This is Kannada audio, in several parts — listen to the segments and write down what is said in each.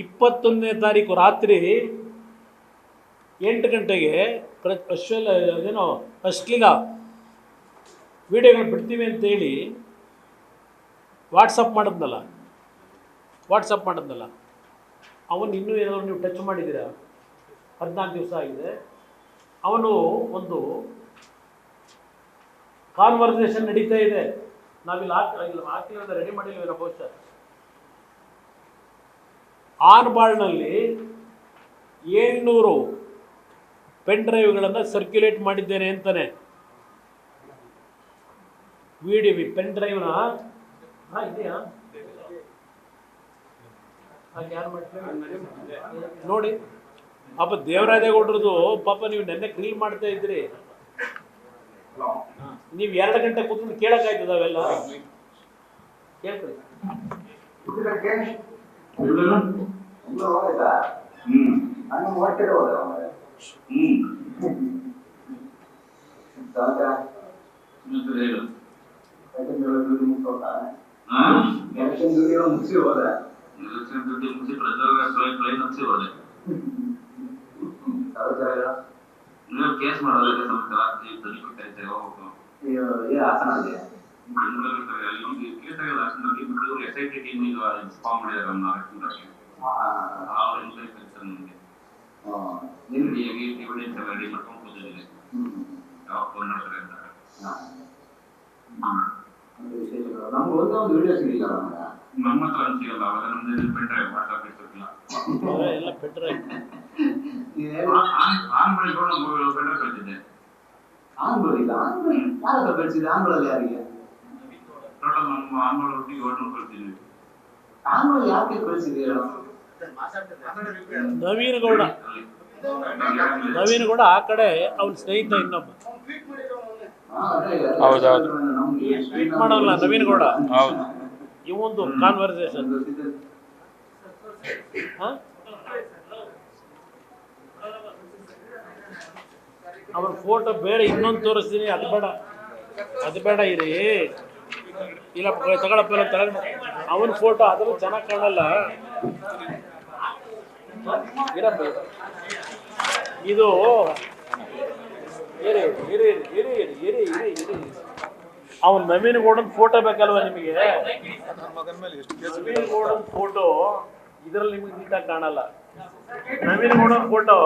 21ನೇ ತಾರೀಕು ರಾತ್ರಿ 8 ಗಂಟೆಗೆ ಅದೇನೋ ಅಶ್ಲೀಲ ವಿಡಿಯೋಗಳು ಬಿಡ್ತೀವಿ ಅಂತೇಳಿ ವಾಟ್ಸಪ್ ಮಾಡಿದ್ನಲ್ಲ ಅವನು ಇನ್ನೂ ಏನಾದರೂ ನೀವು ಟಚ್ ಮಾಡಿದ್ದೀರಾ? 14 ದಿವಸ ಆಗಿದೆ. ಅವನು ಒಂದು ಕಾನ್ವರ್ಸೇಷನ್ ನಡೀತಾ ಇದೆ. ನಾವಿಲ್ಲಿ ಹಾಕಿಲ್ಲ ರೆಡಿ ಮಾಡಿಲ್ವೇನೋ ಬಹುಶಃ. ಆನ್ಬಾಳ್ನಲ್ಲಿ 700 ಪೆನ್ ಡ್ರೈವ್ಗಳನ್ನು ಸರ್ಕ್ಯುಲೇಟ್ ಮಾಡಿದ್ದೇನೆ ಅಂತಾನೆ. ವಿಡಿಯೋ ಪೆನ್ ಡ್ರೈವ್ನ ಇದೆಯಾ ಯಾರು ನೋಡಿ. ಪಾಪ ದೇವರಾಜೇಗೌಡರದು ಪಾಪ ನೀವು ನೆನ್ನೆ ಕ್ಲೀನ್ ಮಾಡ್ತಾ ಇದ್ರಿ. ನೀವು 2 ಗಂಟೆ ಕೂತ್ಕೊಂಡು ಕೇಳಕ್ಕಾಯ್ತದ ಅವೆಲ್ಲ? ಕೇಳ್ಕೊಳ್ಳಿ. ಮುಗಿಸಿ ಹೋದೆ ಕೇಸ್ ಮಾಡೋದಕ್ಕೆ SIT ಟೀಮ್ ಈಗ ಫಾರ್ಮ್ ಮಾಡಿದ್ದಾರೆ. ಎವಿಡೆನ್ಸ್ ರೆಡಿ ಮಾಡ್ಕೊಂಡು ಕೂತಿದ್ದೀವಿ. ಯಾವ ಫೋನ್ ಮಾಡ್ತಾರೆ ಅಂತ ನಮ್ಮ ಹತ್ರ ಸಿಗಲ್ಲ. ಅವಾಗ ನಮ್ದು ಪೆನ್ ಡ್ರೈವ್ ವಾಟ್ಸ್ಆಪ್ ಇರ್ತಿಲ್ಲ. ಆನ್ ಮಾಡಿಕೊಂಡು ಪೆನ್ ಡ್ರೈವ್ ಕಳಿಸಿದ್ದೆ. ಟೋಟಲ್ ನಮ್ಮ ಆನ್ ಮಾಡೋರಿಗೆ 700 ಕಳಿಸಿದ್ವಿ. ನವೀನ್ ಗೌಡ ಆ ಕಡೆ ಅವನ ಸ್ನೇಹಿತ ಇನ್ನೊಬ್ಬ. ಹೌದೌದು, ಟ್ವೀಟ್ ಮಾಡೋಲ್ಲ ನವೀನ್ ಗೌಡ. ಇವೊಂದು ಕಾನ್ವರ್ಸೇಷನ್. ಅವನ ಫೋಟೋ ಬೇಡ, ಇನ್ನೊಂದು ತೋರಿಸ್ತೀನಿ. ಅದು ಬೇಡ ಇರಿ. ಇಲ್ಲ ತಗೊಳಪ್ಪ ತಗೊಂಡು ಅವನ ಫೋಟೋ ಅದ್ರೂ ಚೆನ್ನಾಗಿ ಕಾಣಲ್ಲ. ಇರಪ್ಪ ಇದು ಅವನ ನವೀನ್ ಗೌಡನ್ ಫೋಟೋ ಬೇಕಲ್ವ ನಿಮಗೆ? ನವೀನ್ ಗೌಡನ್ ಫೋಟೋ ಇದರಲ್ಲಿ ನಿಮಗೆ ನೀಟಾಗಿ ಕಾಣಲ್ಲ. ನವೀನ್ ಗೌಡನ್ ಫೋಟೋ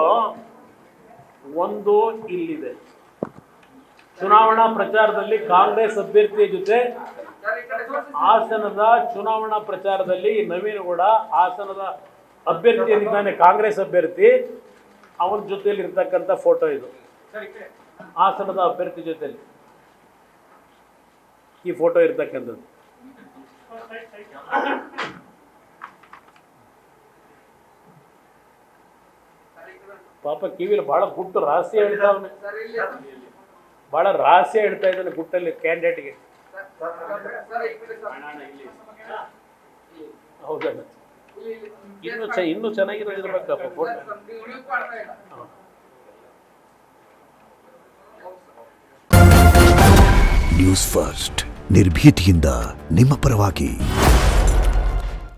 ಒಂದು ಇಲ್ಲಿದೆ. ಚುನಾವಣಾ ಪ್ರಚಾರದಲ್ಲಿ ಕಾಂಗ್ರೆಸ್ ಅಭ್ಯರ್ಥಿಯ ಜೊತೆ ಹಾಸನದ ಚುನಾವಣಾ ಪ್ರಚಾರದಲ್ಲಿ ನವೀನ್ ಗೌಡ ಹಾಸನದ ಅಭ್ಯರ್ಥಿ ಏನಿದ್ದಾನೆ, ಕಾಂಗ್ರೆಸ್ ಅಭ್ಯರ್ಥಿ, ಅವನ ಜೊತೆಯಲ್ಲಿ ಇರ್ತಕ್ಕಂಥ ಫೋಟೋ ಇದು. ಹಾಸನದ ಅಭ್ಯರ್ಥಿ ಜೊತೆಯಲ್ಲಿ ಈ ಫೋಟೋ ಇರ್ತಕ್ಕಂಥದ್ದು. ಪಾಪ ಕಿವಿಲಿ ಬಹಳ ಗುಟ್ಟು ರಹಸ್ಯ ಹೇಳ್ತಾವನೆ, ಬಹಳ ರಹಸ್ಯ ಹೇಳ್ತಾ ಇದ್ದಾನೆ ಗುಟ್ಟಲ್ಲಿ ಕ್ಯಾಂಡಿಡೇಟ್ಗೆ. ಹೌದಲ್ಲ, ಇನ್ನೂ ಚೆನ್ನಾಗಿರೋದಿರ್ಬೇಕಪ್ಪ ಫೋಟೋ. ನ್ಯೂಸ್ ಫಸ್ಟ್, ನಿರ್ಭೀತಿಯಿಂದ ನಿಮ್ಮ ಪರವಾಗಿ.